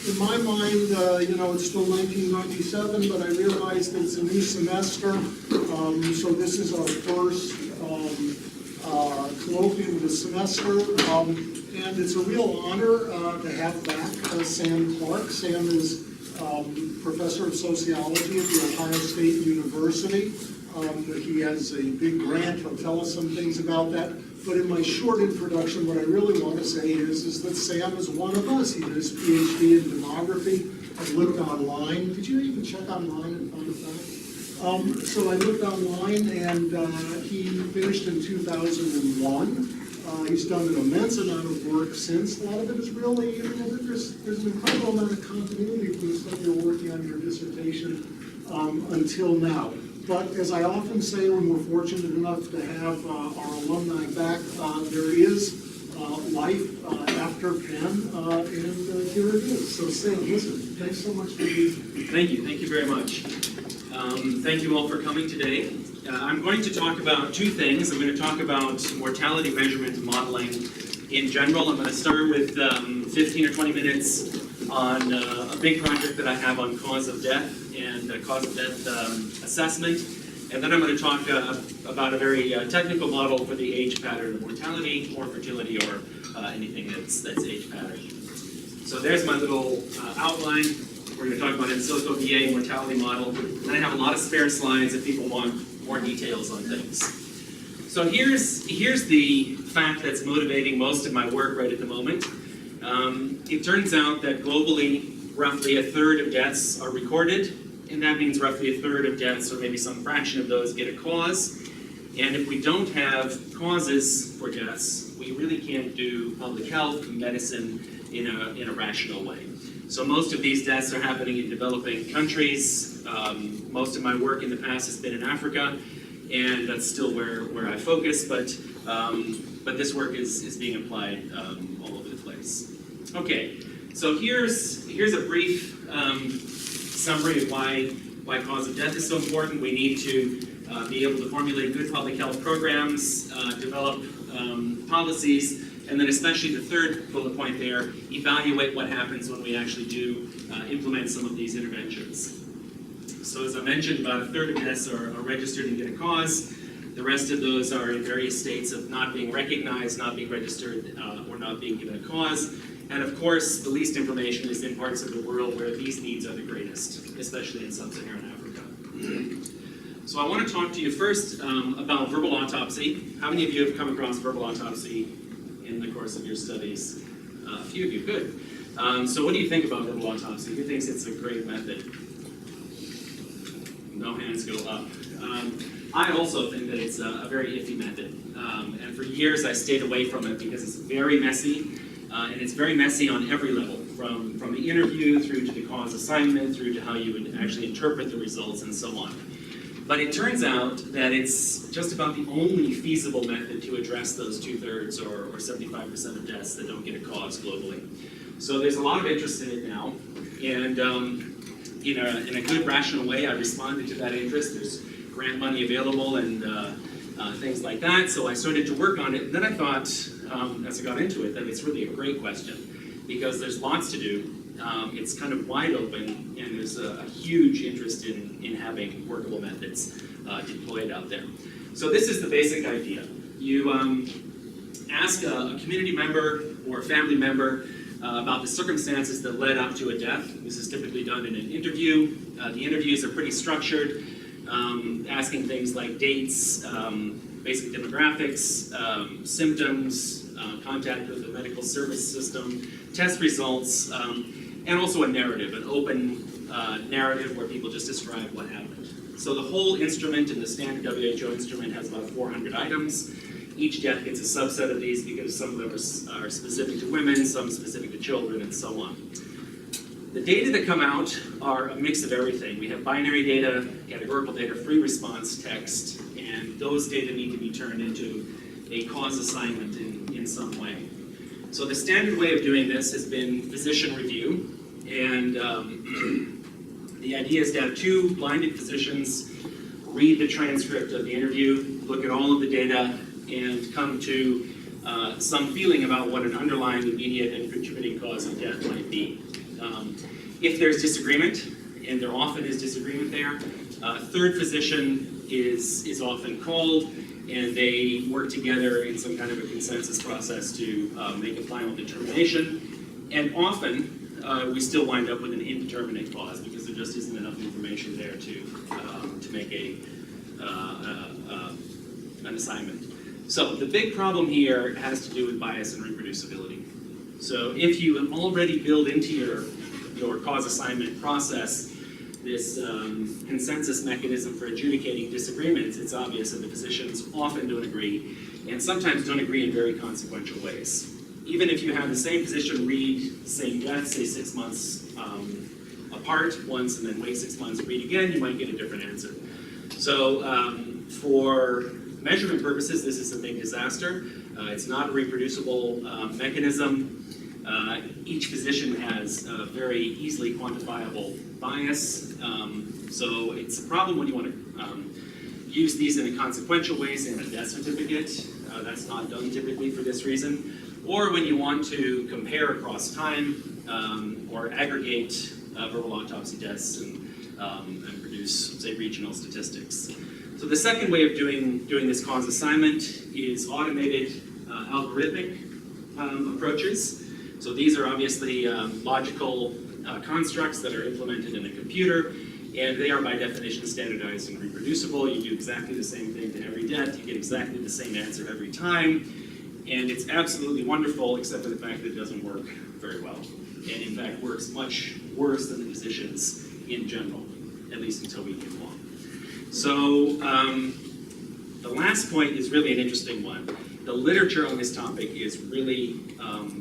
in my mind, it's still 1997, but I realize that it's a new semester. So this is our first colloquium of the semester. And it's a real honor to have back Sam Clark. Sam is professor of sociology at the Ohio State University. He has a big grant. He'll tell us some things about that. But in my short introduction, what I really want to say is that Sam is one of us. He did his PhD in demography. I looked online. Did you even check online and find that? So I looked online, and he finished in 2001. He's done an immense amount of work since. A lot of it is really, there's an incredible amount of continuity from the stuff you're working on in your dissertation until now. But as I often say, when we're fortunate enough to have our alumni back, there is life after Penn, and here it is. So Sam, listen, thanks so much for being here. Thank you very much. Thank you all for coming today. I'm going to talk about two things. I'm going to talk about mortality measurement and modeling in general. I'm going to start with 15 or 20 minutes on a big project that I have on cause of death and cause of death assessment. And then I'm going to talk about a very technical model for the age pattern of mortality or fertility or anything that's age pattern. So there's my little outline. We're going to talk about in silico VA mortality model. Then I have a lot of spare slides if people want more details on things. So here's the fact that's motivating most of my work right at the moment. It turns out that globally, roughly a third of deaths are recorded, and that means roughly a third of deaths, or maybe some fraction of those, get a cause. And if we don't have causes for deaths, we really can't do public health and medicine in a rational way. So most of these deaths are happening in developing countries. Most of my work in the past has been in Africa, and that's still where I focus, but this work is being applied all over the place. Okay, so here's a brief summary of why cause of death is so important. We need to be able to formulate good public health programs, develop policies, and then especially the third bullet point there, evaluate what happens when we actually do implement some of these interventions. So as I mentioned, about a third of deaths are registered and get a cause. The rest of those are in various states of not being recognized, not being registered, or not being given a cause. And of course, the least information is in parts of the world where these needs are the greatest, especially in sub-Saharan Africa. So I want to talk to you first about verbal autopsy. How many of you have come across verbal autopsy in the course of your studies? A few of you, good. So what do you think about verbal autopsy? Who thinks it's a great method? No hands go up. I also think that it's a very iffy method. And for years I stayed away from it because it's very messy. And it's very messy on every level, from the interview through to the cause assignment, through to how you would actually interpret the results and so on. But it turns out that it's just about the only feasible method to address those 2/3 or 75% of deaths that don't get a cause globally. So there's a lot of interest in it now, and in a good rational way I responded to that interest. There's grant money available and things like that, so I started to work on it, and then I thought, as I got into it, that it's really a great question, because there's lots to do. It's kind of wide open, and there's a huge interest in having workable methods deployed out there. So this is the basic idea. You ask a community member or a family member about the circumstances that led up to a death. This is typically done in an interview. The interviews are pretty structured, asking things like dates, basic demographics, symptoms, contact with the medical service system, test results, and also a narrative, an open narrative where people just describe what happened. So the whole instrument in the standard WHO instrument has about 400 items. Each death gets a subset of these because some of them are specific to women, some specific to children, and so on. The data that come out are a mix of everything. We have binary data, categorical data, free response text, and those data need to be turned into a cause assignment in some way. So the standard way of doing this has been physician review, and the idea is to have two blinded physicians read the transcript of the interview, look at all of the data, and come to some feeling about what an underlying immediate and contributing cause of death might be. If there's disagreement, and there often is disagreement there, third physician is often called, and they work together in some kind of a consensus process to make a final determination. And often, we still wind up with an indeterminate cause because there just isn't enough information there to make an assignment. So the big problem here has to do with bias and reproducibility. So if you have already built into your cause assignment process this consensus mechanism for adjudicating disagreements, it's obvious that the physicians often don't agree, and sometimes don't agree in very consequential ways. Even if you have the same physician read the same death, say 6 months apart once, and then wait 6 months, read again, you might get a different answer. So for measurement purposes, this is a big disaster. It's not a reproducible mechanism. Each physician has a very easily quantifiable bias. So it's a problem when you want to use these in a consequential ways in a death certificate. That's not done typically for this reason. Or when you want to compare across time or aggregate verbal autopsy deaths and produce, say, regional statistics. So the second way of doing this cause assignment is automated algorithmic approaches. So these are obviously logical constructs that are implemented in a computer, and they are by definition standardized and reproducible. You do exactly the same thing to every death, you get exactly the same answer every time, and it's absolutely wonderful except for the fact that it doesn't work very well. And in fact works much worse than the physicians in general, at least until we get along. So the last point is really an interesting one. The literature on this topic is really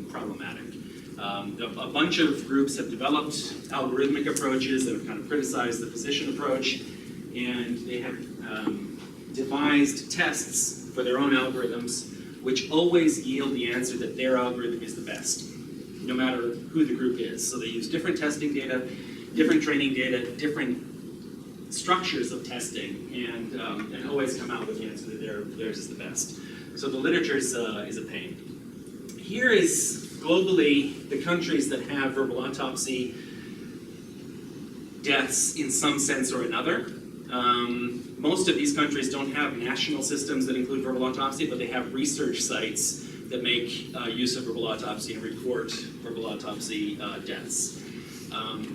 problematic. A bunch of groups have developed algorithmic approaches that have kind of criticized the physician approach, and they have devised tests for their own algorithms which always yield the answer that their algorithm is the best, no matter who the group is. So they use different testing data, different training data, different structures of testing, and always come out with the answer that theirs is the best. So the literature is a pain. Here is globally the countries that have verbal autopsy deaths in some sense or another. Most of these countries don't have national systems that include verbal autopsy, but they have research sites that make use of verbal autopsy and report verbal autopsy deaths.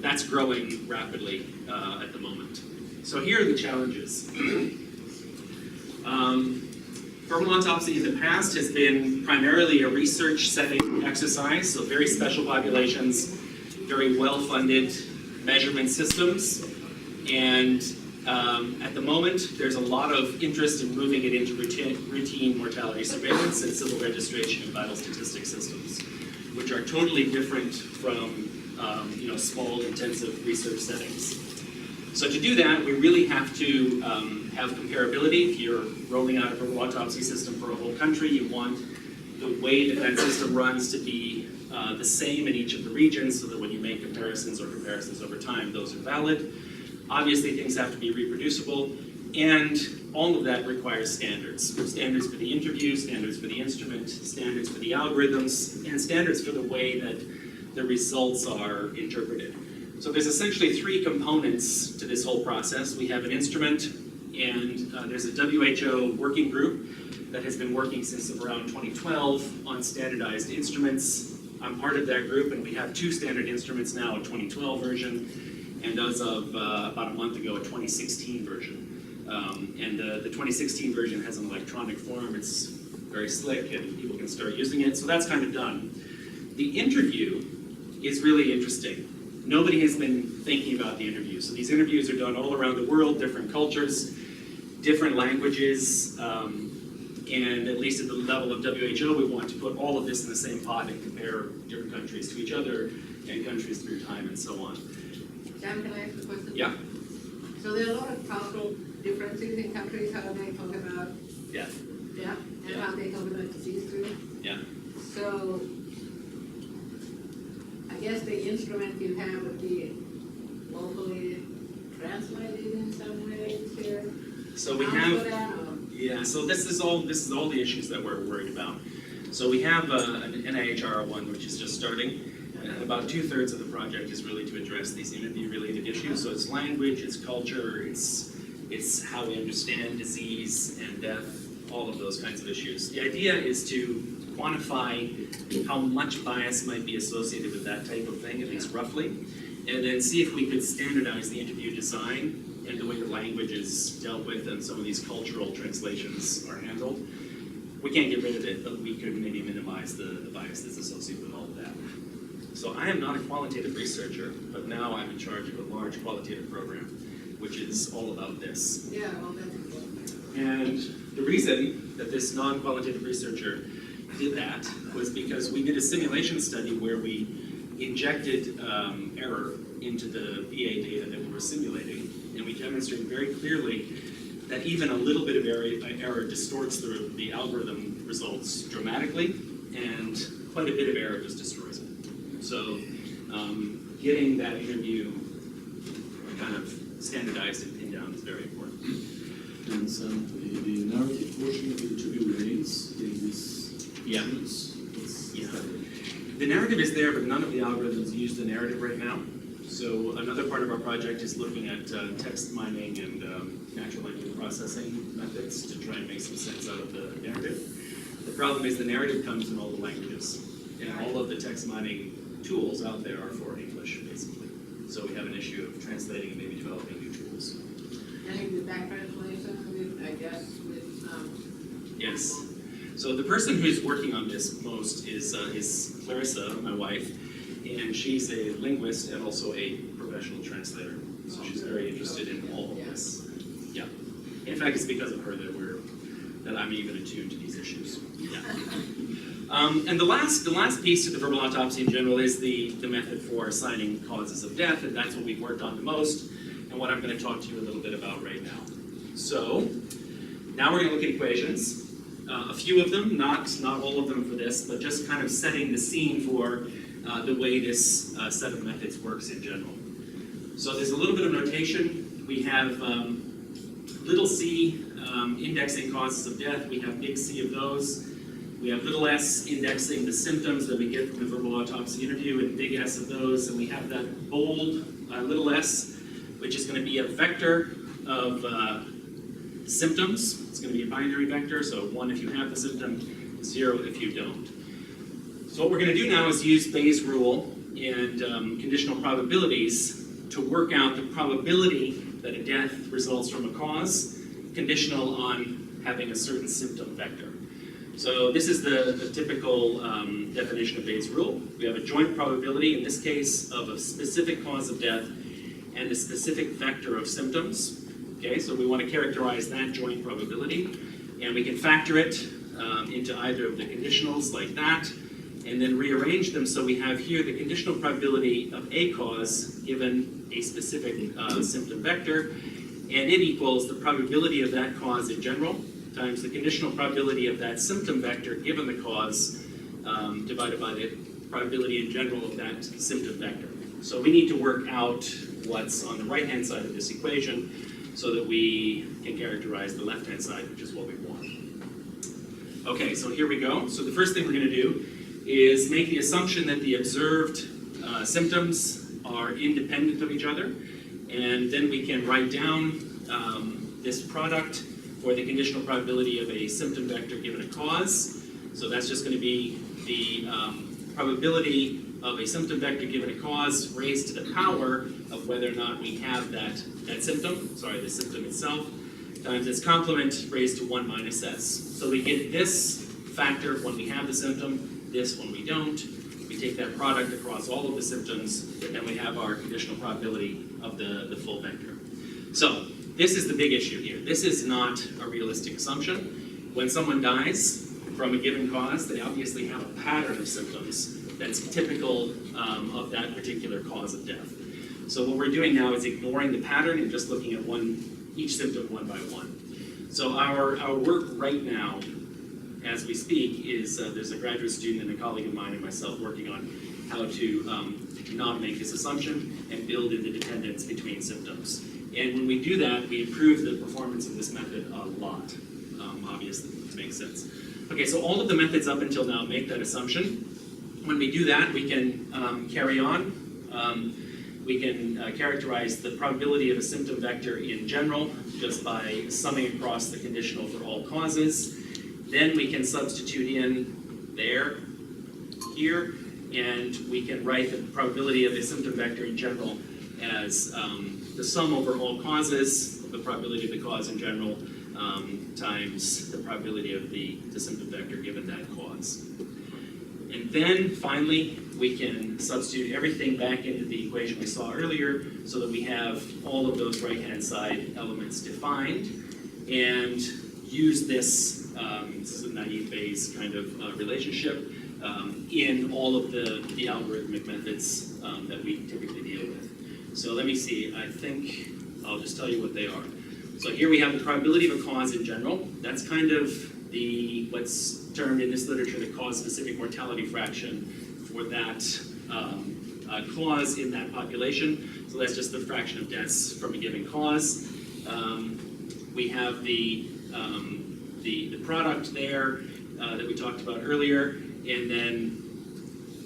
That's growing rapidly at the moment. So here are the challenges. Verbal autopsy in the past has been primarily a research setting exercise, so very special populations, very well-funded measurement systems, and at the moment there's a lot of interest in moving it into routine mortality surveillance and civil registration and vital statistics systems, which are totally different from small intensive research settings. So to do that, we really have to have comparability. If you're rolling out a verbal autopsy system for a whole country, you want the way that system runs to be the same in each of the regions, so that when you make comparisons over time, those are valid. Obviously, things have to be reproducible, and all of that requires standards. Standards for the interview, standards for the instrument, standards for the algorithms, and standards for the way that the results are interpreted. So there's essentially three components to this whole process. We have an instrument, and there's a WHO working group that has been working since around 2012 on standardized instruments. I'm part of that group, and we have 2 standard instruments now, a 2012 version, and as of about a month ago, a 2016 version. The 2016 version has an electronic form. It's very slick, and people can start using it, so that's kind of done. The interview is really interesting. Nobody has been thinking about the interview. So these interviews are done all around the world, different cultures, different languages, and at least at the level of WHO, we want to put all of this in the same pot and compare different countries to each other and countries through time and so on. Sam, can I ask a question? Yeah. So there are a lot of cultural differences in countries, how they talk about Yeah. death and Yeah. how they talk about disease too. Yeah. So I guess the instrument you have would be locally translated in some ways here. So we have, so this is all the issues that we're worried about. So we have an NIHR one, which is just starting. And about 2/3 of the project is really to address these interview-related issues. So it's language, it's culture, it's how we understand disease and death, all of those kinds of issues. The idea is to quantify how much bias might be associated with that type of thing, at least roughly, and then see if we could standardize the interview design and the way the language is dealt with and some of these cultural translations are handled. We can't get rid of it, but we could maybe minimize the bias that's associated with all of that. So I am not a qualitative researcher, but now I'm in charge of a large qualitative program, which is all about this. Yeah, well, that's important. And the reason that this non-qualitative researcher did that was because we did a simulation study where we injected error into the VA data that we were simulating, and we demonstrated very clearly that even a little bit of error distorts the algorithm results dramatically, and quite a bit of error just destroys it. So getting that interview kind of standardized and pinned down is very important. And the narrative portion of the interview remains in this. Yeah. Yeah. The narrative is there, but none of the algorithms use the narrative right now. So another part of our project is looking at text mining and natural language processing methods to try and make some sense out of the narrative. The problem is the narrative comes in all the languages, and all of the text mining tools out there are for English, basically. So we have an issue of translating and maybe developing new tools. And the back translation with, I guess, with, Yes. So the person who's working on this most is Clarissa, my wife, and she's a linguist and also a professional translator. So she's very interested in all of this. Yeah. In fact, it's because of her that I'm even attuned to these issues. Yeah. And the last piece to the verbal autopsy in general is the method for assigning causes of death, and that's what we've worked on the most, and what I'm going to talk to you a little bit about right now. So now we're going to look at equations. A few of them, not all of them for this, but just kind of setting the scene for the way this set of methods works in general. So there's a little bit of notation. We have little c indexing causes of death. We have big C of those. We have little s indexing the symptoms that we get from the verbal autopsy interview, and big S of those. And we have that bold little s, which is going to be a vector of symptoms. It's going to be a binary vector, so 1 if you have the symptom, 0 if you don't. So what we're going to do now is use Bayes' rule and conditional probabilities to work out the probability that a death results from a cause, conditional on having a certain symptom vector. So this is the typical definition of Bayes' rule. We have a joint probability, in this case, of a specific cause of death and a specific vector of symptoms. Okay, so we want to characterize that joint probability, and we can factor it into either of the conditionals like that, and then rearrange them so we have here the conditional probability of a cause given a specific symptom vector, and it equals the probability of that cause in general times the conditional probability of that symptom vector given the cause divided by the probability in general of that symptom vector. So we need to work out what's on the right-hand side of this equation so that we can characterize the left-hand side, which is what we want. Okay, so here we go. So the first thing we're going to do is make the assumption that the observed symptoms are independent of each other, and then we can write down this product for the conditional probability of a symptom vector given a cause. So that's just going to be the probability of a symptom vector given a cause raised to the power of whether or not we have that symptom, the symptom itself, times its complement raised to 1 minus s. So we get this factor when we have the symptom, this when we don't. We take that product across all of the symptoms, and we have our conditional probability of the full vector. So this is the big issue here. This is not a realistic assumption. When someone dies from a given cause, they obviously have a pattern of symptoms that's typical of that particular cause of death. So what we're doing now is ignoring the pattern and just looking at each symptom one by one. So our work right now, as we speak, is there's a graduate student and a colleague of mine and myself working on how to not make this assumption and build in the dependence between symptoms. And when we do that, we improve the performance of this method a lot, obviously, it makes sense. Okay, so all of the methods up until now make that assumption. When we do that, we can carry on. We can characterize the probability of a symptom vector in general just by summing across the conditional for all causes. Then we can substitute in there, here, and we can write the probability of a symptom vector in general as the sum over all causes, the probability of the cause in general, times the probability of the symptom vector given that cause. And then finally, we can substitute everything back into the equation we saw earlier so that we have all of those right-hand side elements defined and use this, this is a naive Bayes kind of relationship, in all of the algorithmic methods that we typically deal with. So let me see, I think I'll just tell you what they are. So here we have the probability of a cause in general. That's kind of the, what's termed in this literature the cause-specific mortality fraction for that clause in that population. So that's just the fraction of deaths from a given cause. We have the product there that we talked about earlier, and then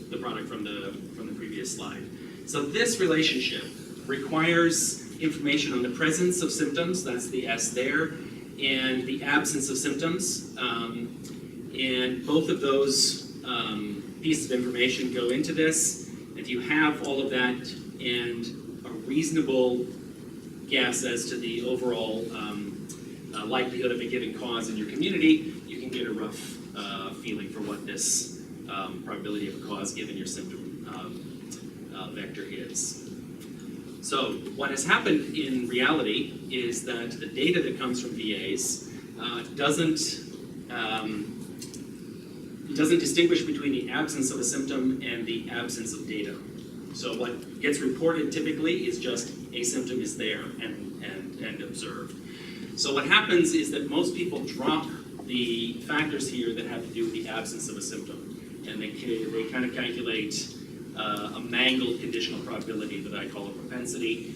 the product from the previous slide. So this relationship requires information on the presence of symptoms, that's the S there, and the absence of symptoms. And both of those pieces of information go into this. If you have all of that and a reasonable guess as to the overall likelihood of a given cause in your community, you can get a rough feeling for what this probability of a cause given your symptom vector is. So what has happened in reality is that the data that comes from VAs doesn't distinguish between the absence of a symptom and the absence of data. So what gets reported typically is just a symptom is there and observed. So what happens is that most people drop the factors here that have to do with the absence of a symptom, and they kind of calculate a mangled conditional probability that I call a propensity,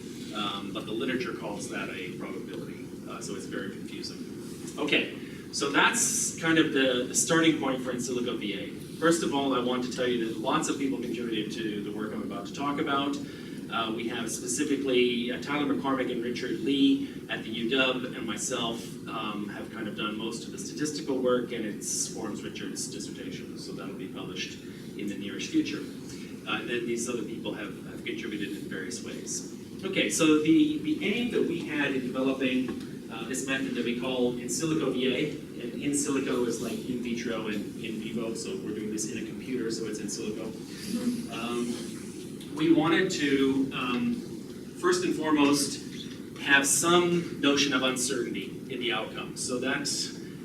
but the literature calls that a probability, so it's very confusing. Okay, so that's kind of the starting point for In Silico VA. First of all, I want to tell you that lots of people contributed to the work I'm about to talk about. We have specifically Tyler McCormick and Richard Lee at the UW, and myself have kind of done most of the statistical work, and it forms Richard's dissertation, so that'll be published in the nearest future. And then these other people have contributed in various ways. Okay, so the aim that we had in developing this method that we call In Silico VA, and In Silico is like in vitro and in vivo, so we're doing this in a computer, so it's In Silico. We wanted to, first and foremost, have some notion of uncertainty in the outcome. So that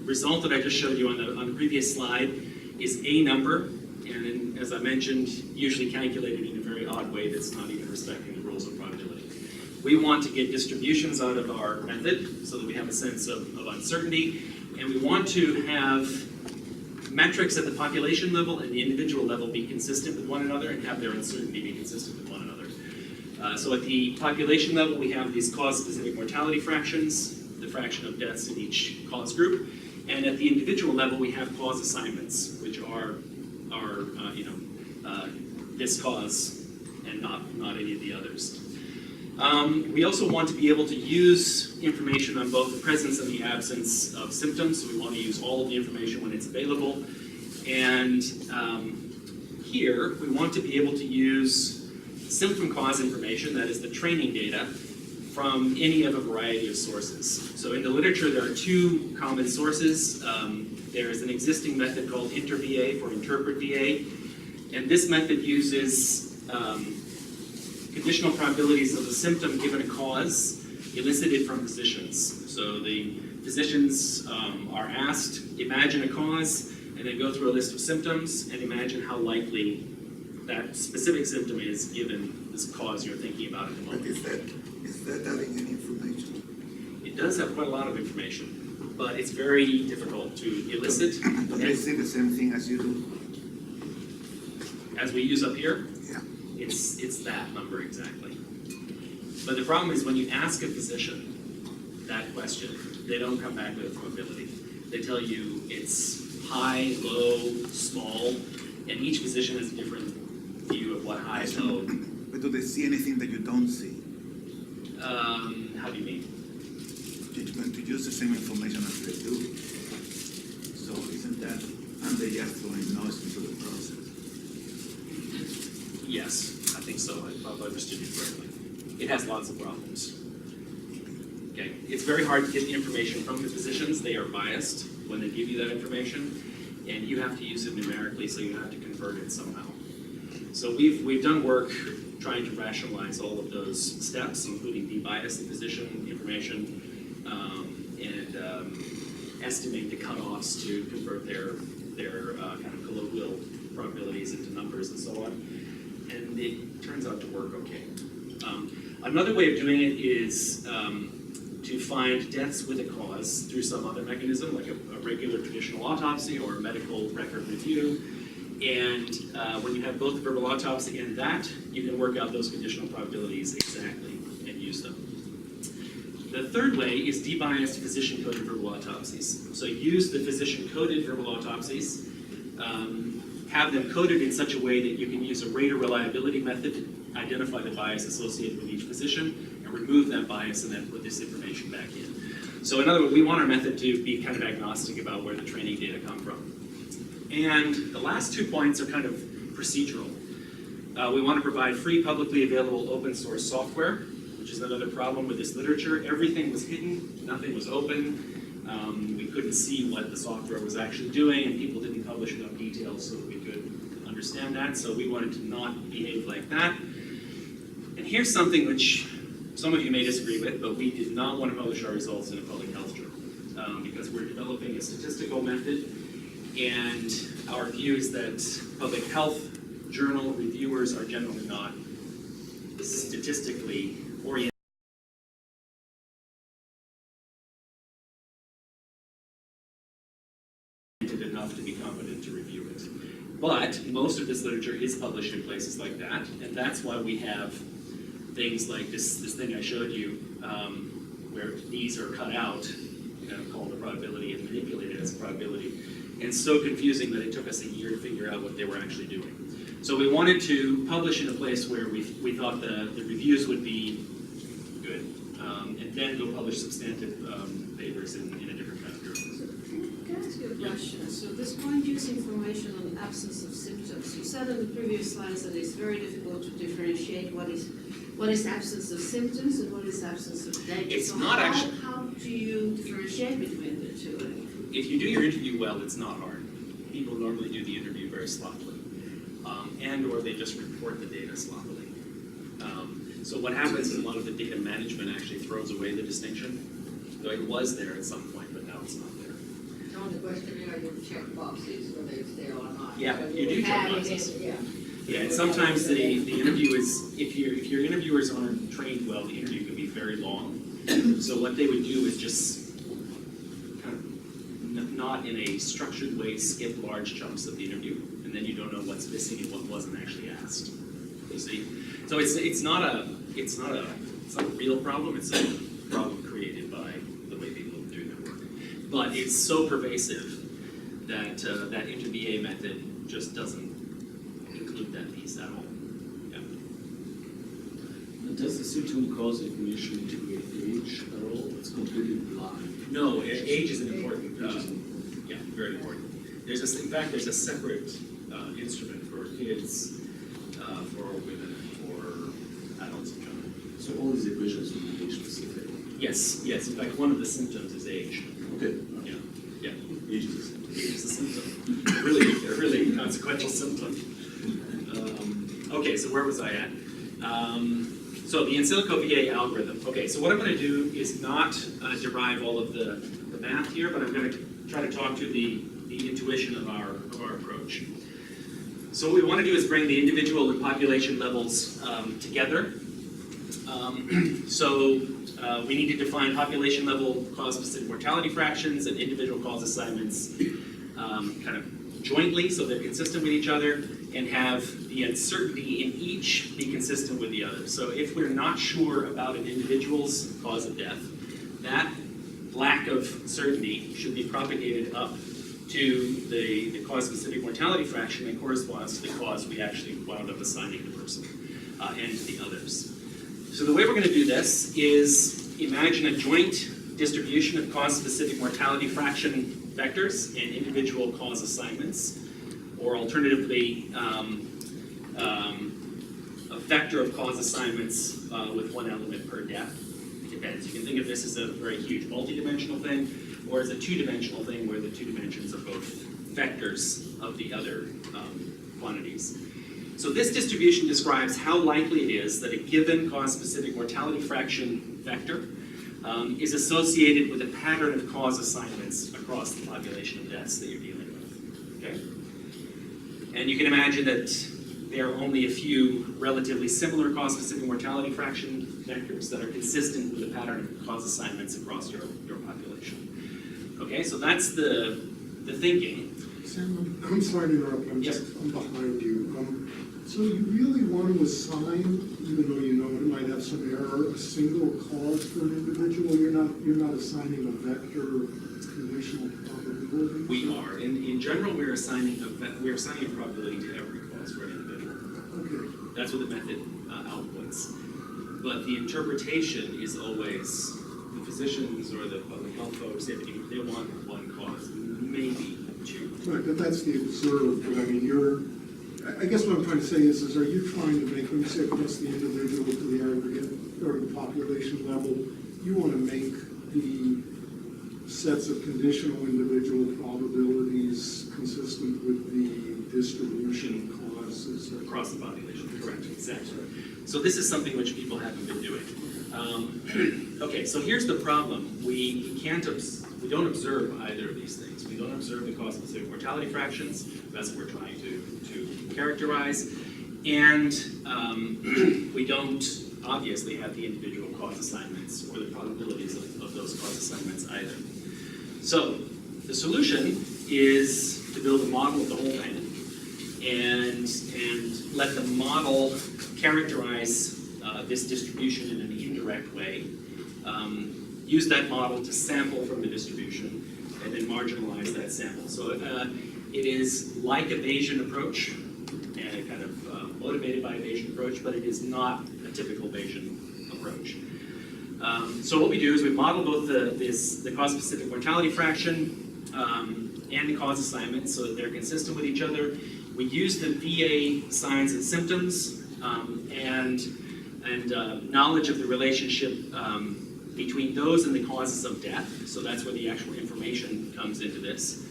result that I just showed you on the previous slide is a number, and then, as I mentioned, usually calculated in a very odd way that's not even respecting the rules of probability. We want to get distributions out of our method so that we have a sense of uncertainty, and we want to have metrics at the population level and the individual level be consistent with one another and have their uncertainty be consistent with one another. So at the population level, we have these cause-specific mortality fractions, the fraction of deaths in each cause group, and at the individual level, we have cause assignments, which are this cause and not any of the others. We also want to be able to use information on both the presence and the absence of symptoms, so we want to use all of the information when it's available. And here, we want to be able to use symptom cause information, that is the training data, from any of a variety of sources. So in the literature, there are two common sources. There is an existing method called InterVA for Interpret VA, and this method uses conditional probabilities of a symptom given a cause elicited from physicians. So the physicians are asked, imagine a cause, and then go through a list of symptoms and imagine how likely that specific symptom is given this cause you're thinking about at the moment. But is that having any information? It does have quite a lot of information, but it's very difficult to elicit. But they say the same thing as you do? As we use up here, Yeah. it's that number exactly. But the problem is when you ask a physician that question, they don't come back with a probability. They tell you it's high, low, small, And each physician has a different view of what high is low. But do they see anything that you don't see? How do you mean? You're going to use the same information as they do. So isn't that, and they just throwing noise into the process? Yes, I think so. I've understood you correctly. It has lots of problems. Okay, it's very hard to get the information from the physicians. They are biased when they give you that information, and you have to use it numerically, so you have to convert it somehow. So we've done work trying to rationalize all of those steps, including de-bias the physician information, and estimate the cutoffs to convert their kind of colloquial probabilities into numbers and so on. And it turns out to work okay. Another way of doing it is to find deaths with a cause through some other mechanism, like a regular traditional autopsy or a medical record review. And when you have both the verbal autopsy and that, you can work out those conditional probabilities exactly and use them. The third way is de-biased physician-coded verbal autopsies. So use the physician-coded verbal autopsies, have them coded in such a way that you can use a rater reliability method to identify the bias associated with each physician and remove that bias and then put this information back in. So in other words, we want our method to be kind of agnostic about where the training data come from. And the last 2 points are kind of procedural. We want to provide free, publicly available open source software, which is another problem with this literature. Everything was hidden, nothing was open. We couldn't see what the software was actually doing, and people didn't publish enough details so that we could understand that. So we wanted to not behave like that. And here's something which some of you may disagree with, but we did not want to publish our results in a public health journal because we're developing a statistical method. And our view is that public health journal reviewers are generally not statistically oriented enough to be competent to review it. But most of this literature is published in places like that, and that's why we have things like this thing I showed you, where these are cut out, called a probability and manipulated as a probability. And so confusing that it took us a year to figure out what they were actually doing. So we wanted to publish in a place where we thought the reviews would be good, and then go publish substantive papers in a different kind of journal. Can I ask you a question? So this point use information on absence of symptoms. You said in the previous slides that it's very difficult to differentiate what is absence of symptoms and what is absence of data. It's so not actually. How do you differentiate between the two? If you do your interview well, it's not hard. People normally do the interview very sloppily, or they just report the data sloppily. So what happens is a lot of the data management actually throws away the distinction. Though it was there at some point, but now it's not there. On the questionnaire, you check boxes where they stay or not. Yeah, So you do check have it boxes. in- Yeah. Yeah, and sometimes the interview is, if your interviewers aren't trained well, the interview can be very long. So what they would do is just kind of not in a structured way skip large chunks of the interview, and then you don't know what's missing and what wasn't actually asked. You see, so it's not a real problem. It's a problem created by the way people do their work. But it's so pervasive that that inter-BA method just doesn't include that piece at all. Yeah. And does the symptom cause information to age at all? It's completely blind. No, age is an important. Age is Yeah, very important. In fact, there's a separate instrument for kids, for women, and for adults in general. So all these equations will be age specific. Yes. In fact, one of the symptoms is age. Okay. Yeah. Age is a symptom. Age is a symptom. A really consequential symptom. Okay, so where was I at? So the in silico VA algorithm. Okay, so what I'm going to do is not derive all of the math here, but I'm going to try to talk to the intuition of our approach. So what we want to do is bring the individual and population levels together. We need to define population level cause-specific mortality fractions and individual cause assignments kind of jointly so they're consistent with each other, and have the uncertainty in each be consistent with the other. So if we're not sure about an individual's cause of death, that lack of certainty should be propagated up to the cause-specific mortality fraction that corresponds to the cause we actually wound up assigning the person and to the others. So the way we're going to do this is imagine a joint distribution of cause-specific mortality fraction vectors and individual cause assignments, or alternatively, a vector of cause assignments with one element per death. It depends. You can think of this as a very huge multi-dimensional thing, or as a two-dimensional thing where the two dimensions are both vectors of the other quantities. So this distribution describes how likely it is that a given cause-specific mortality fraction vector is associated with a pattern of cause assignments across the population of deaths that you're dealing with. Okay? And you can imagine that there are only a few relatively similar cause-specific mortality fraction vectors that are consistent with a pattern of cause assignments across your population. Okay, so that's the thinking. Sam, I'm sorry to interrupt, I'm behind you. So you really want to assign, even though you know it might have some error, a single cause for an individual? You're not assigning a vector conditional probability? We are. In general, we're assigning a probability to every cause for an individual. Okay. That's what the method outputs. But the interpretation is always the physicians or the public health folks, they want one cause, maybe two. Right, but that's the observed, but I mean, I guess what I'm trying to say is are you trying to make, when you say across the individual to the aggregate or the population level, you want to make the sets of conditional individual probabilities consistent with the distribution causes Across the population, correct, exactly. So this is something which people haven't been doing. Okay, so here's the problem. We don't observe either of these things. We don't observe the cause-specific mortality fractions. That's what we're trying to characterize. And we don't obviously have the individual cause assignments or the probabilities of those cause assignments either. So the solution is to build a model of the whole thing and let the model characterize this distribution in an indirect way. Use that model to sample from the distribution and then marginalize that sample. So it is like a Bayesian approach, and kind of motivated by a Bayesian approach, but it is not a typical Bayesian approach. So what we do is we model both the cause-specific mortality fraction and the cause assignment so that they're consistent with each other. We use the VA signs and symptoms and knowledge of the relationship between those and the causes of death. So that's where the actual information comes into this.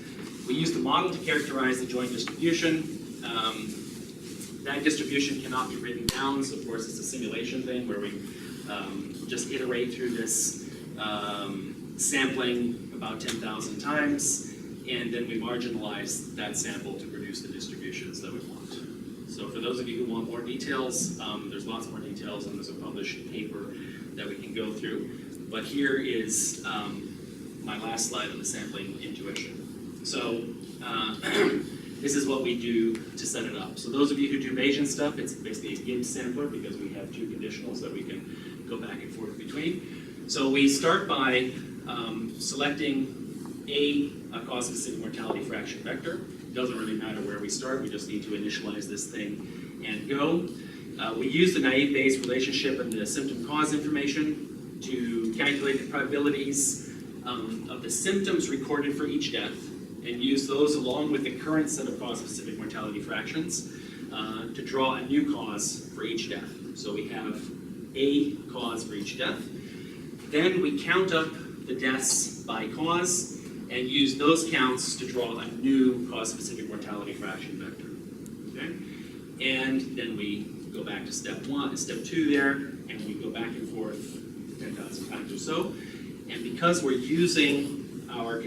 We use the model to characterize the joint distribution. That distribution cannot be written down, so of course it's a simulation thing where we just iterate through this sampling about 10,000 times, and then we marginalize that sample to produce the distributions that we want. So for those of you who want more details, there's lots more details, and there's a published paper that we can go through. But here is my last slide on the sampling intuition. So this is what we do to set it up. So those of you who do Bayesian stuff, it's basically a Gibbs sampler because we have two conditionals that we can go back and forth between. So we start by selecting a cause-specific mortality fraction vector. It doesn't really matter where we start, we just need to initialize this thing and go. We use the naive Bayes relationship and the symptom cause information to calculate the probabilities of the symptoms recorded for each death and use those along with the current set of cause-specific mortality fractions to draw a new cause for each death. So we have a cause for each death. Then we count up the deaths by cause and use those counts to draw a new cause-specific mortality fraction vector. Okay? And then we go back to step 2 there, and we go back and forth 10,000 times or so. And because we're using our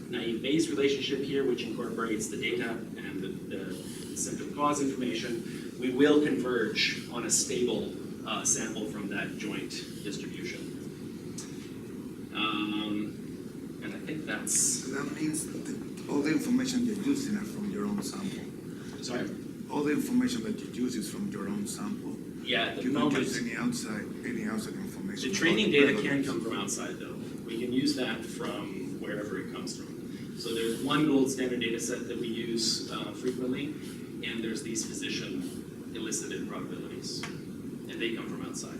naive Bayes relationship here, which incorporates the data and the symptom cause information, we will converge on a stable sample from that joint distribution. And I think that's... So that means that all the information you're using are from your own sample. Sorry? All the information that you use is from your own sample. Yeah, at the You don't moment, use any outside information. the training data can come from outside though. We can use that from wherever it comes from. So there's one gold standard data set that we use frequently, and there's these physician elicited probabilities, and they come from outside.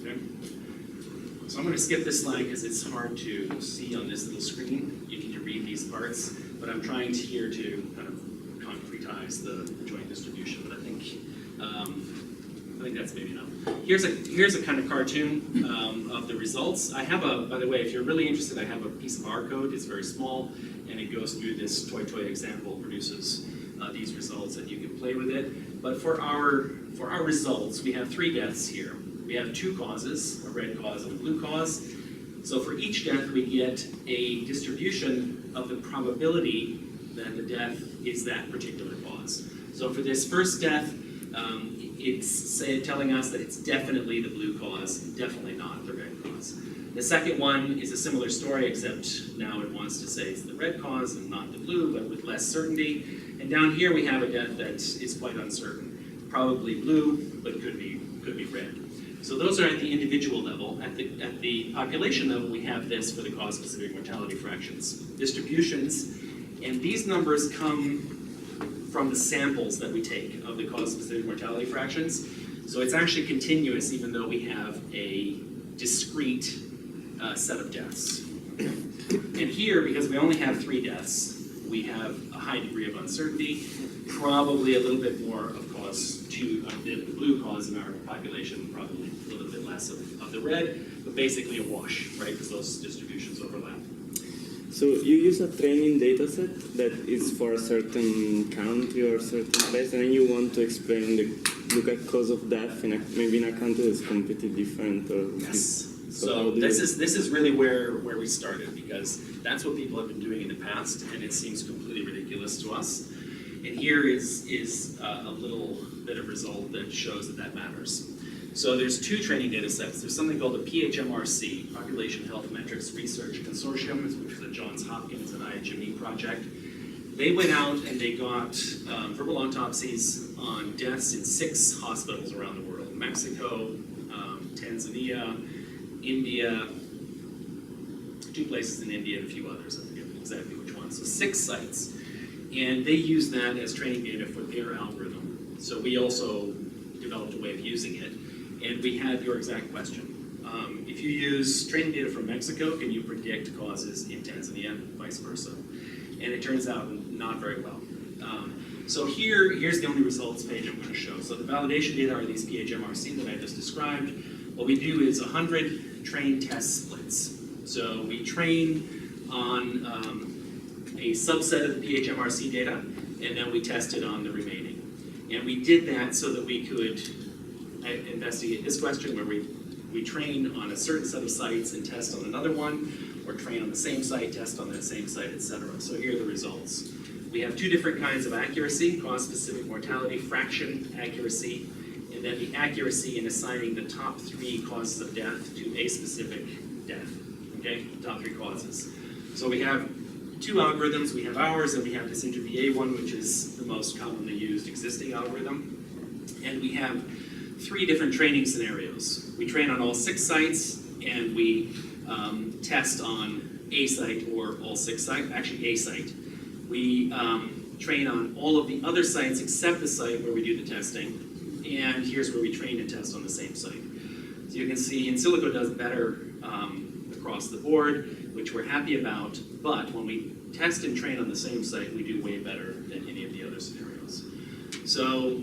Okay? So I'm going to skip this slide because it's hard to see on this little screen. You need to read these parts, but I'm trying here to kind of concretize the joint distribution, but I think that's maybe enough. Here's a kind of cartoon of the results. I have by the way, if you're really interested, I have a piece of R code. It's very small, and it goes through this toy example, produces these results, and you can play with it. But for our results, we have 3 deaths here. We have 2 causes, a red cause and a blue cause. So for each death, we get a distribution of the probability that the death is that particular cause. So for this first death, it's telling us that it's definitely the blue cause, definitely not the red cause. The second one is a similar story, except now it wants to say it's the red cause and not the blue, but with less certainty. And down here we have a death that is quite uncertain. Probably blue, but could be red. So those are at the individual level. At the population level, we have this for the cause-specific mortality fractions distributions, and these numbers come from the samples that we take of the cause-specific mortality fractions. So it's actually continuous, even though we have a discrete set of deaths. And here, because we only have 3 deaths, we have a high degree of uncertainty, probably a little bit more of the blue cause in our population, probably a little bit less of the red, but basically a wash, right, because those distributions overlap. So you use a training data set that is for a certain country or a certain place, and then you want to explain look at cause of death maybe in a country that's completely different. Or Yes. So this is really where we started, because that's what people have been doing in the past, and it seems completely ridiculous to us. And here is a little bit of result that shows that matters. So there's 2 training data sets. There's something called the PHMRC, Population Health Metrics Research Consortium, which is a Johns Hopkins and IHME project. They went out and they got verbal autopsies on deaths in 6 hospitals around the world: Mexico, Tanzania, India, 2 places in India, and a few others. I forget exactly which ones. So 6 sites. And they use that as training data for their algorithm. So we also developed a way of using it. And we had your exact question. If you use training data from Mexico, can you predict causes in Tanzania and vice versa? And it turns out not very well. So here's the only results page I'm going to show. So the validation data are these PHMRC that I just described. What we do is 100 train test splits. So we train on a subset of the PHMRC data, and then we test it on the remaining. And we did that so that we could investigate this question, where we train on a certain set of sites and test on another one, or train on the same site, test on that same site, etc. So here are the results. We have 2 different kinds of accuracy: cause-specific mortality fraction accuracy, and then the accuracy in assigning the top 3 causes of death to a specific death. Okay, top 3 causes. So we have 2 algorithms. We have ours, and we have this InterVA one, which is the most commonly used existing algorithm. And we have 3 different training scenarios. We train on all 6 sites, and we test on a site or all 6 sites, actually a site. We train on all of the other sites except the site where we do the testing, and here's where we train and test on the same site. So you can see in silico does better across the board, which we're happy about, but when we test and train on the same site, we do way better than any of the other scenarios. So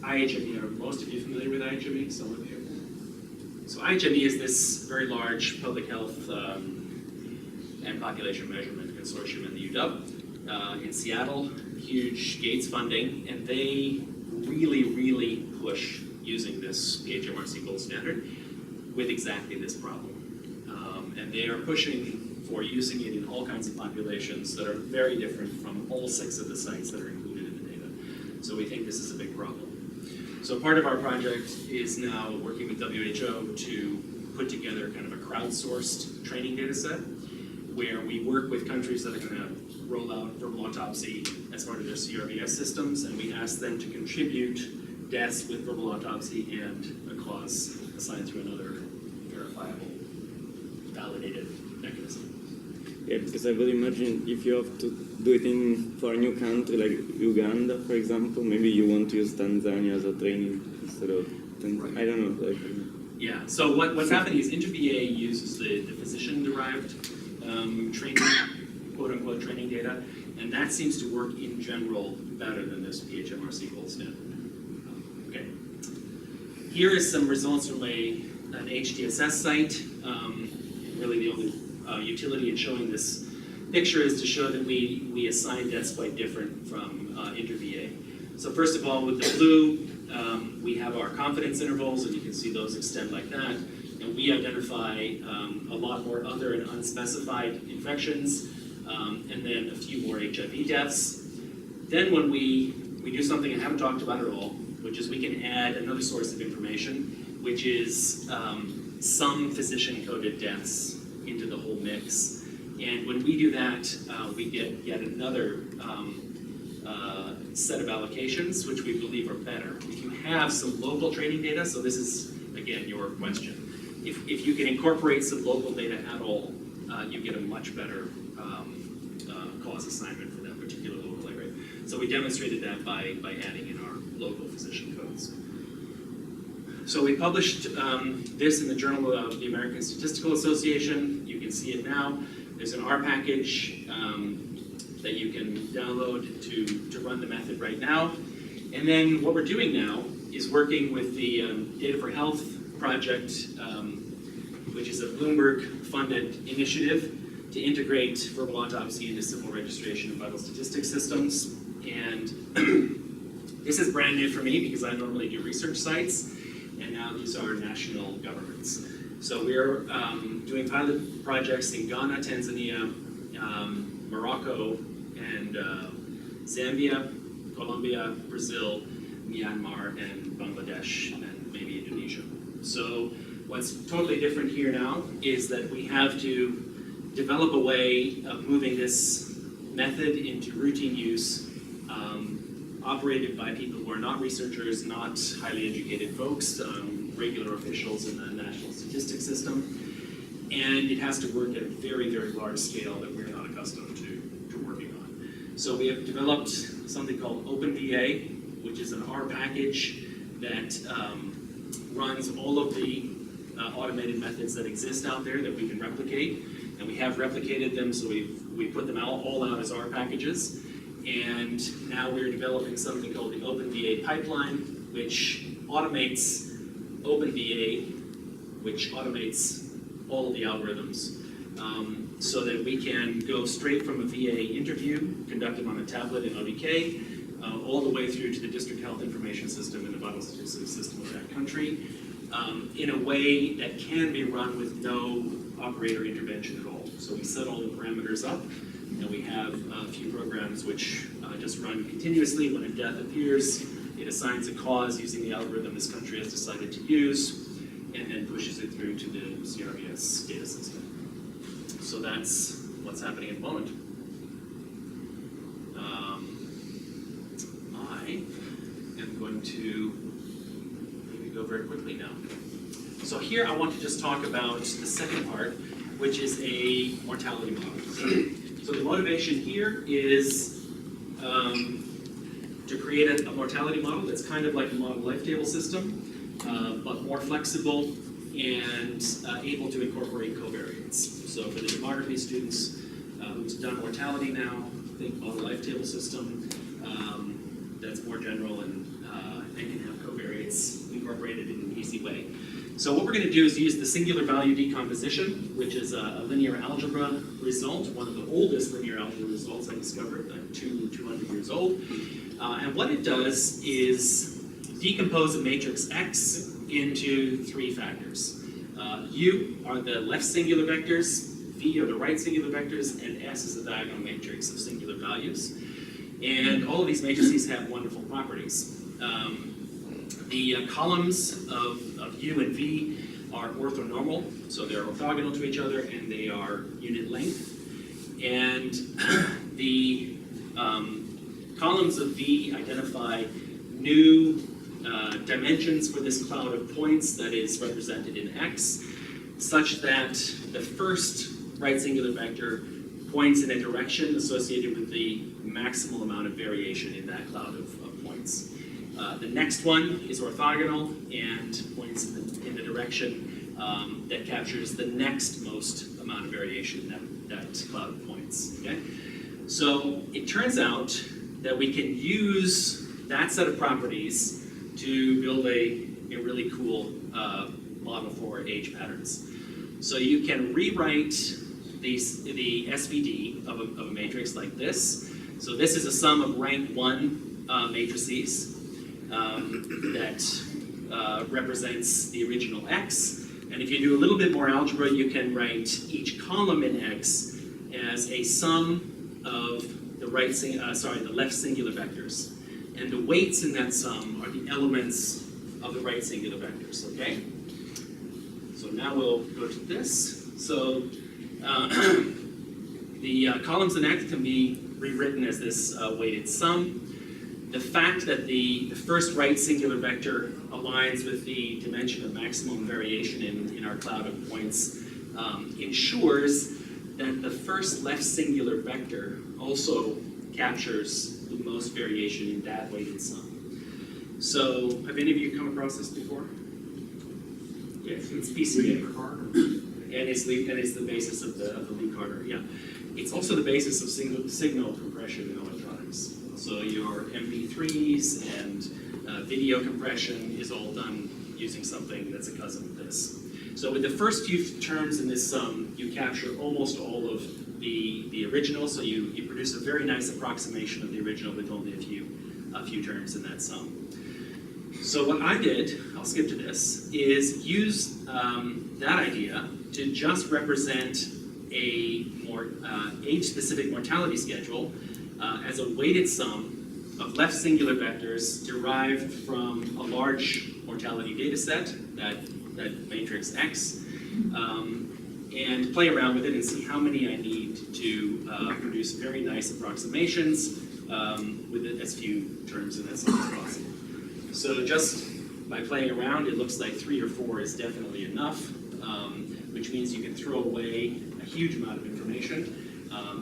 IHME, are most of you familiar with IHME? Some of you? So IHME is this very large public health and population measurement consortium in the UW in Seattle, huge Gates funding, and they really push using this PHMRC gold standard with exactly this problem. And they are pushing for using it in all kinds of populations that are very different from all 6 of the sites that are included in the data. So we think this is a big problem. So part of our project is now working with WHO to put together kind of a crowdsourced training data set, where we work with countries that are going to roll out verbal autopsy as part of their CRVS systems, and we ask them to contribute deaths with verbal autopsy and a cause assigned to another verifiable, validated mechanism. Yeah, because I would imagine if you have to do it for a new country like Uganda, for example, maybe you want to use Tanzania as a training instead of I don't know. Like, Yeah, so what's happening is InterVA uses the physician-derived training, quote-unquote training data, and that seems to work in general better than this PHMRC gold standard. Okay. Here is some results from an HDSS site. Really the only utility in showing this picture is to show that we assign deaths quite different from InterVA. So first of all, with the blue, we have our confidence intervals, and you can see those extend like that. And we identify a lot more other and unspecified infections, and then a few more HIV deaths. Then when we do something I haven't talked about at all, which is we can add another source of information, which is some physician-coded deaths into the whole mix. And when we do that, we get yet another set of allocations, which we believe are better. If you have some local training data, so this is, again, your question. If you can incorporate some local data at all, you get a much better cause assignment for that particular local area. So we demonstrated that by adding in our local physician codes. So we published this in the Journal of the American Statistical Association. You can see it now. There's an R package that you can download to run the method right now. And then what we're doing now is working with the Data for Health project, which is a Bloomberg-funded initiative to integrate verbal autopsy into civil registration of vital statistics systems. And this is brand new for me because I normally do research sites, and now these are national governments. So we're doing pilot projects in Ghana, Tanzania, Morocco, and Zambia, Colombia, Brazil, Myanmar, and Bangladesh, and maybe Indonesia. So what's totally different here now is that we have to develop a way of moving this method into routine use, operated by people who are not researchers, not highly educated folks, regular officials in the national statistics system. And it has to work at a very, very large scale that we're not accustomed to working on. So we have developed something called OpenVA, which is an R package that runs all of the automated methods that exist out there that we can replicate. And we have replicated them, so we put them all out as R packages. And now we're developing something called the OpenVA pipeline, which automates OpenVA, which automates all of the algorithms, so that we can go straight from a VA interview conducted on a tablet in ODK, all the way through to the district health information system and the vital statistics system of that country, in a way that can be run with no operator intervention at all. So we set all the parameters up, and we have a few programs which just run continuously. When a death appears, it assigns a cause using the algorithm this country has decided to use, and then pushes it through to the CRVS data system. So that's what's happening at the moment. I am going to maybe go very quickly now. So here I want to just talk about the second part, which is a mortality model. So the motivation here is to create a mortality model that's kind of like a model life table system, but more flexible and able to incorporate covariates. So for the demography students who's done mortality now, think model life table system that's more general and can have covariates incorporated in an easy way. So what we're going to do is use the singular value decomposition, which is a linear algebra result, one of the oldest linear algebra results I discovered, 200 years old. And what it does is decompose a matrix X into three factors. U are the left singular vectors, V are the right singular vectors, and S is the diagonal matrix of singular values. And all of these matrices have wonderful properties. The columns of U and V are orthonormal, so they're orthogonal to each other and they are unit length. And the columns of V identify new dimensions for this cloud of points that is represented in X, such that the first right singular vector points in a direction associated with the maximal amount of variation in that cloud of points. The next one is orthogonal and points in the direction that captures the next most amount of variation in that cloud of points. Okay? So it turns out that we can use that set of properties to build a really cool model for age patterns. So you can rewrite the SVD of a matrix like this. So this is a sum of rank 1 matrices that represents the original X. And if you do a little bit more algebra, you can write each column in X as a sum of the left singular vectors. And the weights in that sum are the elements of the right singular vectors, okay? So now we'll go to this. So the columns in X can be rewritten as this weighted sum. The fact that the first right singular vector aligns with the dimension of maximum variation in our cloud of points ensures that the first left singular vector also captures the most variation in that weighted sum. So, have any of you come across this before? Yes, it's PCA. And it's the basis of the Lee-Carter, yeah. It's also the basis of signal compression in electronics. So your MP3s and video compression is all done using something that's a cousin of this. So with the first few terms in this sum, you capture almost all of the original, so you produce a very nice approximation of the original with only a few terms in that sum. So what I did, I'll skip to this, is use that idea to just represent a more age-specific mortality schedule as a weighted sum of left singular vectors derived from a large mortality data set, that matrix X, and play around with it and see how many I need to produce very nice approximations with as few terms in that sum as possible. So just by playing around, it looks like 3 or 4 is definitely enough, which means you can throw away a huge amount of information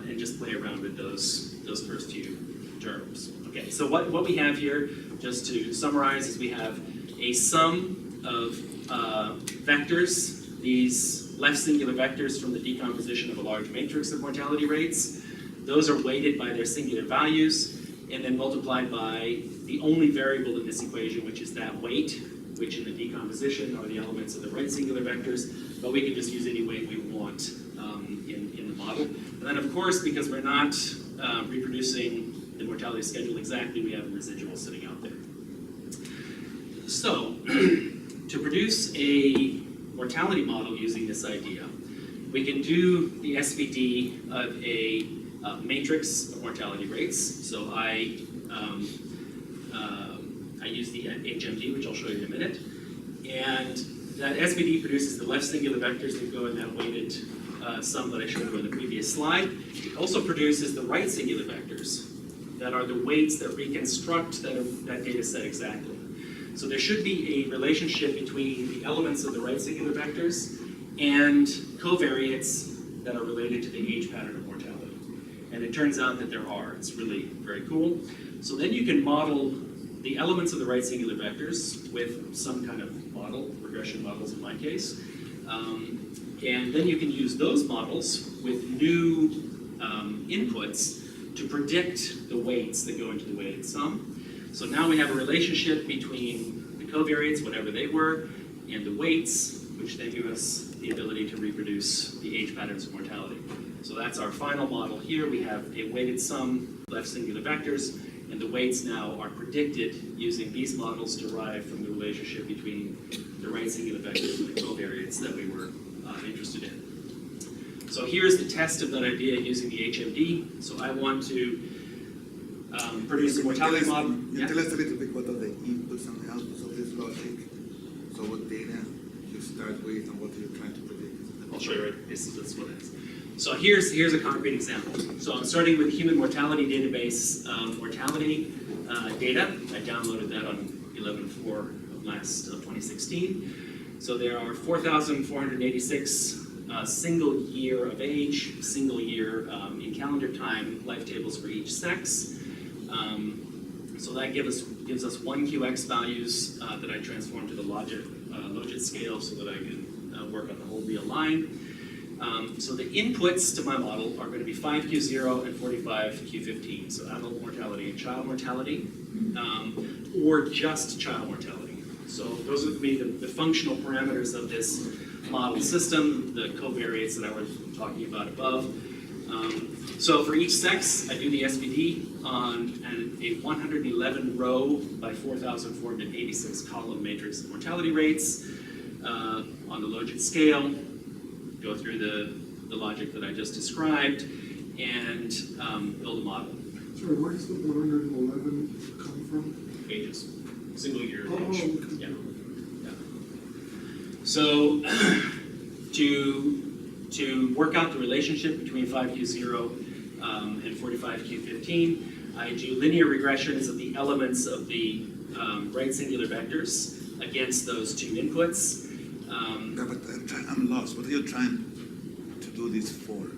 and just play around with those first few terms. Okay, so what we have here, just to summarize, is we have a sum of vectors, these left singular vectors from the decomposition of a large matrix of mortality rates. Those are weighted by their singular values and then multiplied by the only variable in this equation, which is that weight, which in the decomposition are the elements of the right singular vectors, but we can just use any weight we want in the model. And then of course, because we're not reproducing the mortality schedule exactly, we have a residual sitting out there. So, to produce a mortality model using this idea, we can do the SVD of a matrix of mortality rates. So I use the HMD, which I'll show you in a minute. And that SVD produces the left singular vectors that go in that weighted sum that I showed you in the previous slide. It also produces the right singular vectors that are the weights that reconstruct that data set exactly. So there should be a relationship between the elements of the right singular vectors and covariates that are related to the age pattern of mortality. And it turns out that there are. It's really very cool. So then you can model the elements of the right singular vectors with some kind of model, regression models in my case. And then you can use those models with new inputs to predict the weights that go into the weighted sum. So now we have a relationship between the covariates, whatever they were, and the weights, which then give us the ability to reproduce the age patterns of mortality. So that's our final model here. We have a weighted sum, left singular vectors, and the weights now are predicted using these models derived from the relationship between the right singular vectors and the covariates that we were interested in. So here's the test of that idea using the HMD. So I want to produce a mortality model. You tell us a little bit what are the inputs and outputs of this logic? So what data you start with and what you're trying to predict? I'll show you right. This is what it is. So here's a concrete example. So I'm starting with human mortality database mortality data. I downloaded that on 11/4 of 2016. So there are 4,486 single year of age, single year in calendar time life tables for each sex. So that gives us 1QX values that I transform to the logit scale so that I can work on the whole real line. So the inputs to my model are going to be 5Q0 and 45Q15, so adult mortality and child mortality, or just child mortality. So those would be the functional parameters of this model system, the covariates that I was talking about above. So for each sex, I do the SVD on a 111 row by 4,486 column matrix of mortality rates on the logit scale, go through the logic that I just described, and build a model. Sorry, where does the 111 come from? Ages, single year Oh, age. okay. Yeah. So to work out the relationship between 5Q0 and 45Q15, I do linear regressions of the elements of the right singular vectors against those two inputs. Yeah, but I'm lost. What are you trying to do this for?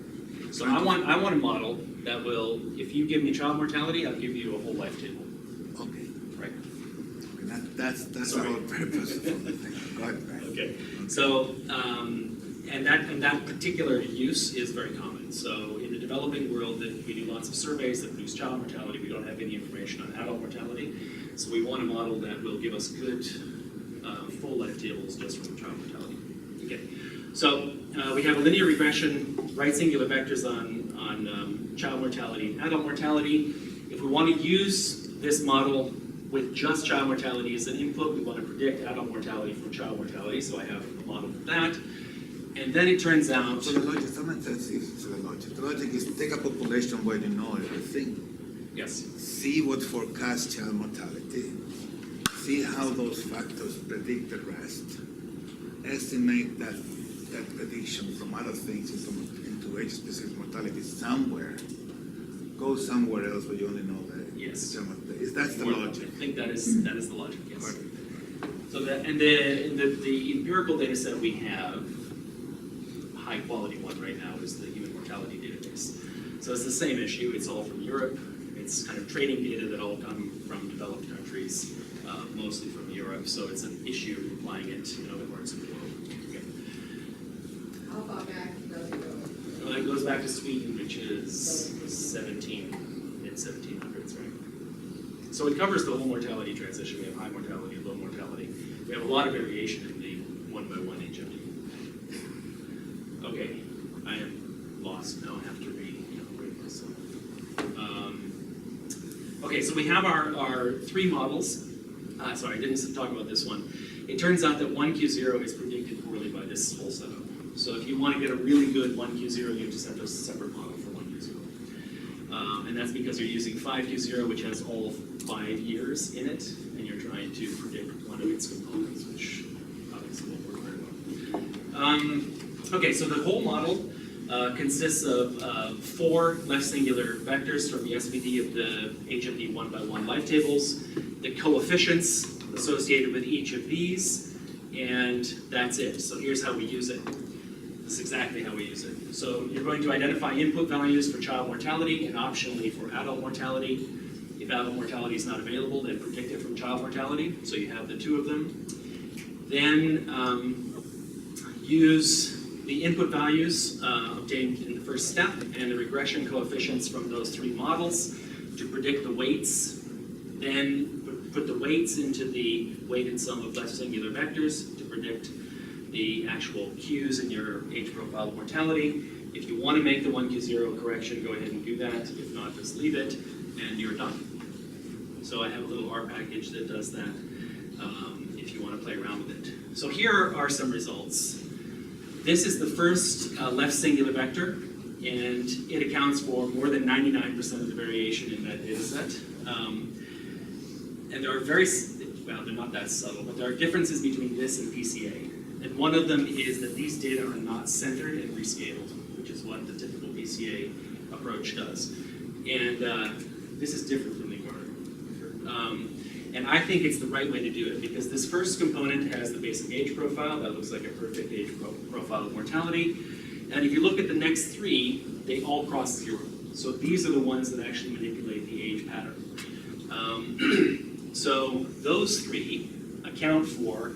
So I want a model that will, if you give me child mortality, I'll give you a whole life table. Okay. Right. Okay, that's the Sorry. whole purpose of the thing. Go ahead. Okay. So and that particular use is very common. So in the developing world, that we do lots of surveys that produce child mortality. We don't have any information on adult mortality. So we want a model that will give us good full life tables just from child mortality. Okay. So we have a linear regression, right singular vectors on child mortality and adult mortality. If we want to use this model with just child mortality as an input, we want to predict adult mortality from child mortality. So I have a model for that. And then it turns out. So the logic, someone says this to the logic. The logic is take a population where you know everything, Yes. see what forecasts child mortality, see how those factors predict the rest, estimate that prediction from other things into age-specific mortality somewhere, go somewhere else where you only know the Yes. child mortality. That's the logic. I think that is the logic. Yes. Perfect. So that and the empirical data set we have, high quality one right now is the human mortality database. So it's the same issue. It's all from Europe. It's kind of training data that all come from developed countries, mostly from Europe. So it's an issue applying it in other parts of the world. Okay. How far back does it go? It goes back to Sweden, which is mid-1700s, right? So it covers the whole mortality transition. We have high mortality, low mortality. We have a lot of variation in the one-by-one HMD. Okay, I am lost now. I have to read this. Okay, so we have our three models. Sorry, I didn't talk about this one. It turns out that 1Q0 is predicted poorly by this whole setup. So if you want to get a really good 1Q0, you have to set a separate model for 1Q0. And that's because you're using 5Q0, which has all 5 years in it, and you're trying to predict one of its components, which obviously won't work very well. Okay, so the whole model consists of 4 left singular vectors from the SVD of the HMD 1x1 life tables, the coefficients associated with each of these, and that's it. So here's how we use it. This is exactly how we use it. So you're going to identify input values for child mortality and optionally for adult mortality. If adult mortality is not available, then predict it from child mortality. So you have the 2 of them. Then use the input values obtained in the first step and the regression coefficients from those 3 models to predict the weights. Then put the weights into the weighted sum of left singular vectors to predict the actual Qs in your age profile of mortality. If you want to make the 1Q0 correction, go ahead and do that. If not, just leave it, and you're done. So I have a little R package that does that if you want to play around with it. So here are some results. This is the first left singular vector, and it accounts for more than 99% of the variation in that data set. And there are well, they're not that subtle, but there are differences between this and PCA. And one of them is that these data are not centered and rescaled, which is what the typical PCA approach does. And this is different from the order. And I think it's the right way to do it, because this first component has the basic age profile. That looks like a perfect age profile of mortality. And if you look at the next three, they all cross zero. So these are the ones that actually manipulate the age pattern. So those three account for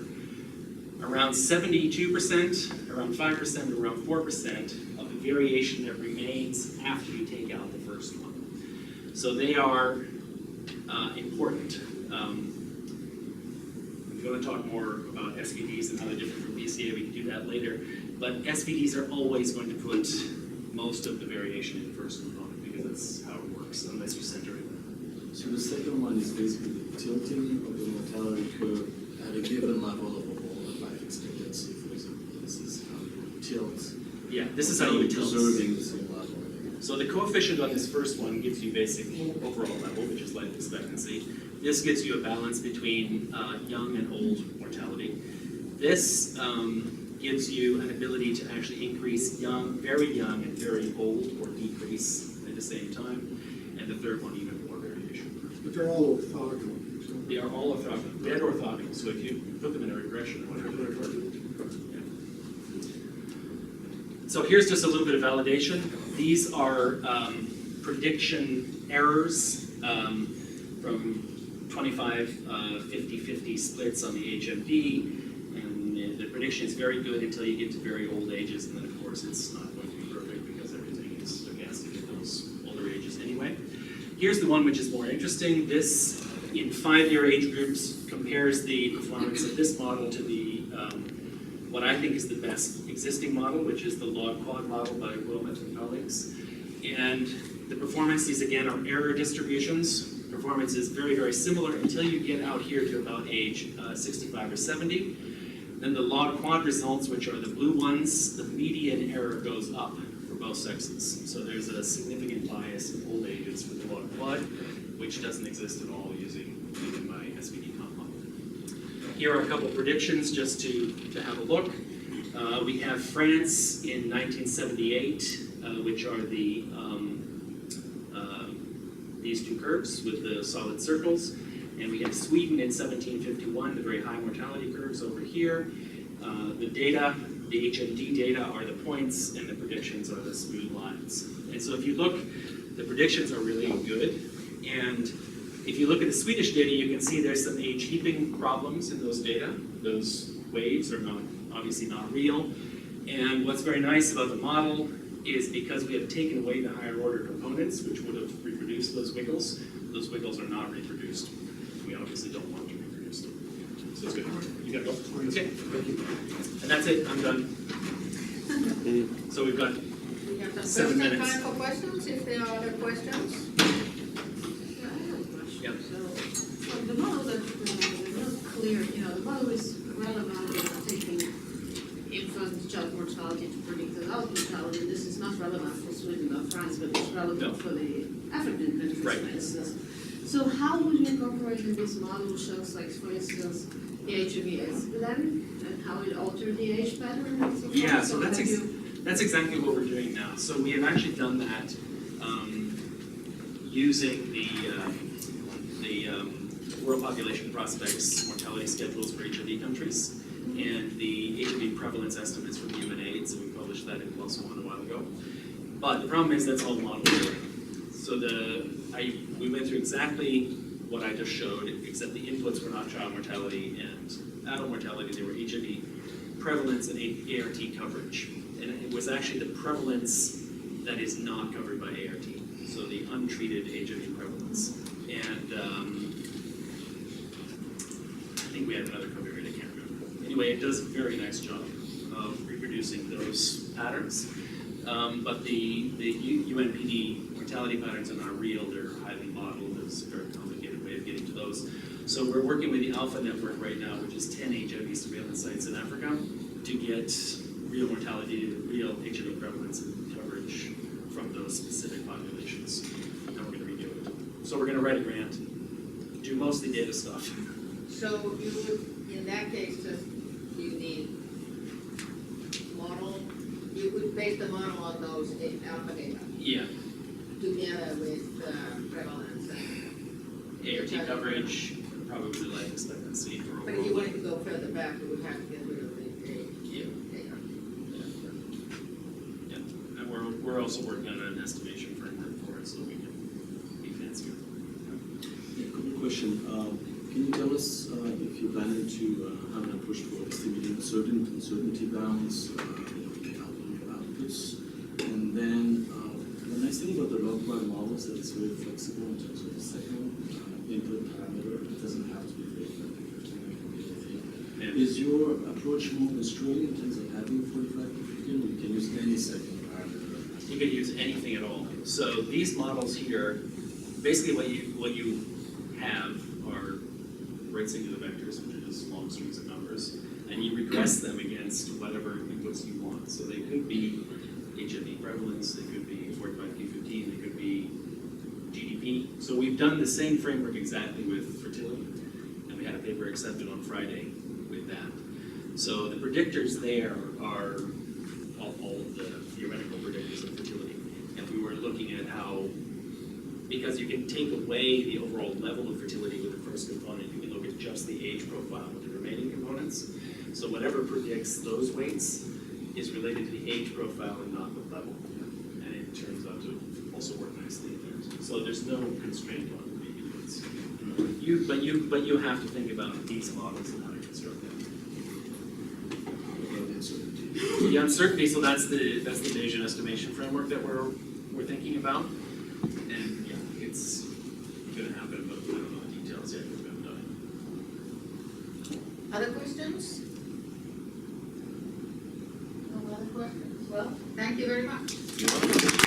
around 72%, around 5%, around 4% of the variation that remains after you take out the first one. So they are important. If you want to talk more about SVDs and how they're different from BCA, we can do that later. But SVDs are always going to put most of the variation in the first component, because that's how it works, unless you center it. So the second one is basically the tilting of the mortality curve at a given level of overall life expectancy. For example, this is how it tilts. Yeah, this is how you tilt. Preserving the same level. So the coefficient on this first one gives you basic overall level, which is life expectancy. This gives you a balance between young and old mortality. This gives you an ability to actually increase young, very young, and very old, or decrease at the same time. And the third one, even more variation. But they're all orthogonal. They are all orthogonal, dead orthogonal, so if you put them in a regression, whatever. So here's just a little bit of validation. These are prediction errors from 25, 50-50 splits on the HMD, and the prediction is very good until you get to very old ages, and then of course it's not going to be perfect because everything is stochastic at those older ages anyway. Here's the one which is more interesting. This, in 5-year age groups, compares the performance of this model to the what I think is the best existing model, which is the log quad model by Wilmot and colleagues. And the performance, these again are error distributions. Performance is very, very similar until you get out here to about age 65 or 70. Then the log quad results, which are the blue ones, the median error goes up for both sexes. So there's a significant bias in old ages for the log quad, which doesn't exist at all using my SVD comp model. Here are a couple predictions just to have a look. We have France in 1978, which are the these two curves with the solid circles. And we have Sweden in 1751, the very high mortality curves over here. The data, the HMD data are the points, and the predictions are the smooth lines. And so if you look, the predictions are really good. And if you look at the Swedish data, you can see there's some age heaping problems in those data. Those waves are obviously not real. And what's very nice about the model is because we have taken away the higher order components, which would have reproduced those wiggles are not reproduced. We obviously don't want to reproduce them. So it's good. You got to go. Okay. Thank you. And that's it. I'm done. So we've got We have 7 some minutes. time for questions, if there are other questions. Yeah, I have a question. Yep. So the model that is not clear, the model is relevant in taking infant child mortality to predict adult mortality. This is not relevant for Sweden or France, but it's relevant for the African countries, Right. for instance. So how would you incorporate in this model shows, like, for instance, the HIV epidemic and how it altered the age pattern and so forth? Yeah, so have you- that's exactly what we're doing now. So we have actually done that using the World Population Prospects mortality schedules for HIV countries and the HIV prevalence estimates from UNAIDS, and we published that in PLOS One a while ago. But the problem is that's all model data. So we went through exactly what I just showed, except the inputs were not child mortality and adult mortality, they were HIV prevalence and ART coverage. And it was actually the prevalence that is not covered by ART, so the untreated HIV prevalence. And I think we had another cover here, I can't remember. Anyway, it does a very nice job of reproducing those patterns. But the UNPD mortality patterns are not real, they're highly modeled. There's a very complicated way of getting to those. So we're working with the Alpha Network right now, which is 10 HIV surveillance sites in Africa, to get real mortality, real HIV prevalence and coverage from those specific populations. And we're going to redo it. So we're going to write a grant, do mostly data stuff. So you would, in that case, you need model, you would base the model on those alpha data Yeah, together with prevalence and ART coverage, probably life expectancy for But if you overall. wanted to go further back, we would have to get rid of the Yeah. data. Yeah, and we're also working on an estimation framework for it, so we can be fancier. Yeah, quick question. Can you tell us if you plan to have an approach for estimating certain uncertainty bounds, your outputs? And then the nice thing about the log-bar model is that it's very flexible in terms of the second input parameter. It doesn't have to be very particular. It can be anything. And Is your approach more constrained in terms of having 45 to 15? You can use any second parameter. you can use anything at all. So these models here, basically what you have are right singular vectors, which are just long strings of numbers, and you regress them against whatever inputs you want. So they could be HIV prevalence, they could be 45Q15, they could be GDP. So we've done the same framework exactly with fertility, and we had a paper accepted on Friday with that. So the predictors there are all of the theoretical predictors of fertility, and we were looking at how, because you can take away the overall level of fertility with the first component, you can look at just the age profile with the remaining components. So whatever predicts those weights is related to the age profile and not the level. And it turns out to also work nicely there. So there's no constraint on the inputs. But you have to think about these models and how to construct them. About the uncertainty. The uncertainty, so that's the Bayesian estimation framework that we're thinking about. And yeah, it's gonna happen, but I don't know the details yet, because we haven't done it. Other questions? No other questions? Well, thank you very much. You're welcome.